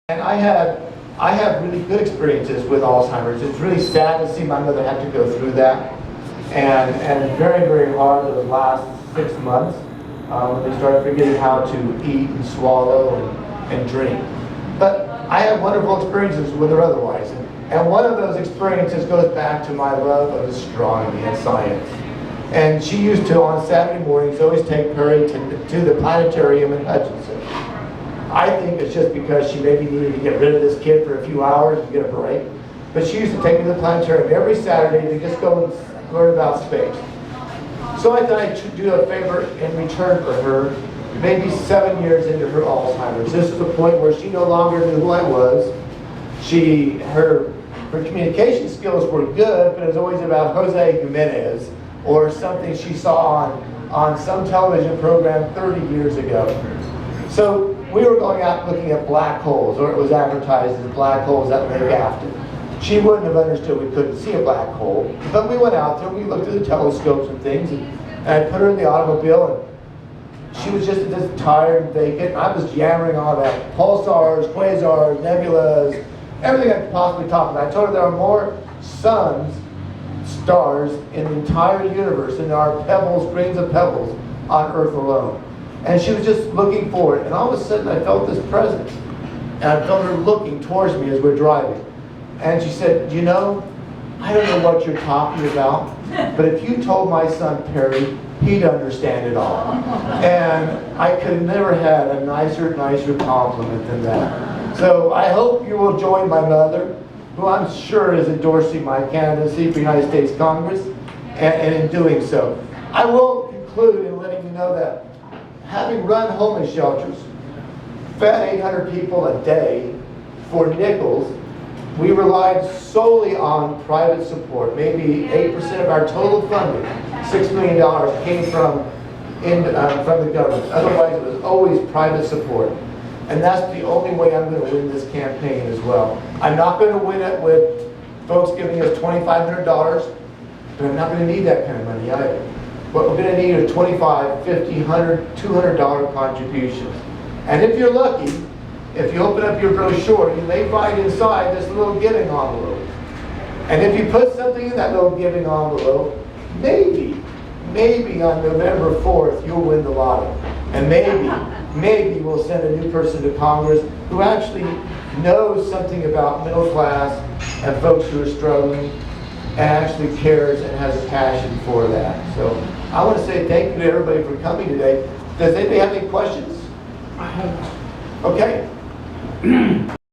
And I have really good experiences with Alzheimer's. It's really sad to see my mother have to go through that. And very, very hard for the last 6 months when they started forgetting how to eat and swallow and drink. But I have wonderful experiences with her otherwise. And one of those experiences goes back to my love of astronomy and science. And she used to, on Saturday mornings, always take Perry to the planetarium in Hutchinson. I think it's just because she maybe needed to get rid of this kid for a few hours and get a break. But she used to take me to the planetarium every Saturday to just go and learn about space. So I thought I'd do a favor in return for her, maybe 7 years into her Alzheimer's. This is the point where she no longer knew who I was. Her communication skills were good, but it was always about Jose Jimenez or something she saw on some television program 30 years ago. So we were going out looking at black holes, or it was advertised as black holes at Lake Afton. She wouldn't have understood we couldn't see a black hole, but we went out there, we looked at the telescopes and things, and I put her in the automobile, and she was just tired and vacant. I was yammering on about pulsars, quasars, nebulas, everything I could possibly talk about. I told her there are more suns, stars in the entire universe than there are pebbles, grains of pebbles on Earth alone. And she was just looking for it. And all of a sudden I felt this presence. And I felt her looking towards me as we're driving. And she said, you know, I don't know what you're talking about, but if you told my son Perry, he'd understand it all. And I could have never had a nicer compliment than that. So I hope you will join my mother, who I'm sure is endorsing my candidacy for United States Congress, and in doing so. I will conclude in letting you know that having run homeless shelters, fed 800 people a day for nickels, we relied solely on private support. Maybe 8% of our total funding, $6 million, came from the government. Otherwise, it was always private support. And that's the only way I'm going to win this campaign as well. I'm not going to win it with folks giving us $2,500, but I'm not going to need that kind of money either. What we're going to need are $25, $50, $100, $200 contributions. And if you're lucky, if you open up your brochure, you may find inside this little giving envelope. And if you put something in that little giving envelope, maybe on November 4th, you'll win the lotto. And maybe we'll send a new person to Congress who actually knows something about middle class and folks who are struggling and actually cares and has a passion for that. So I want to say thank you to everybody for coming today. Does anybody have any questions? I have. Okay.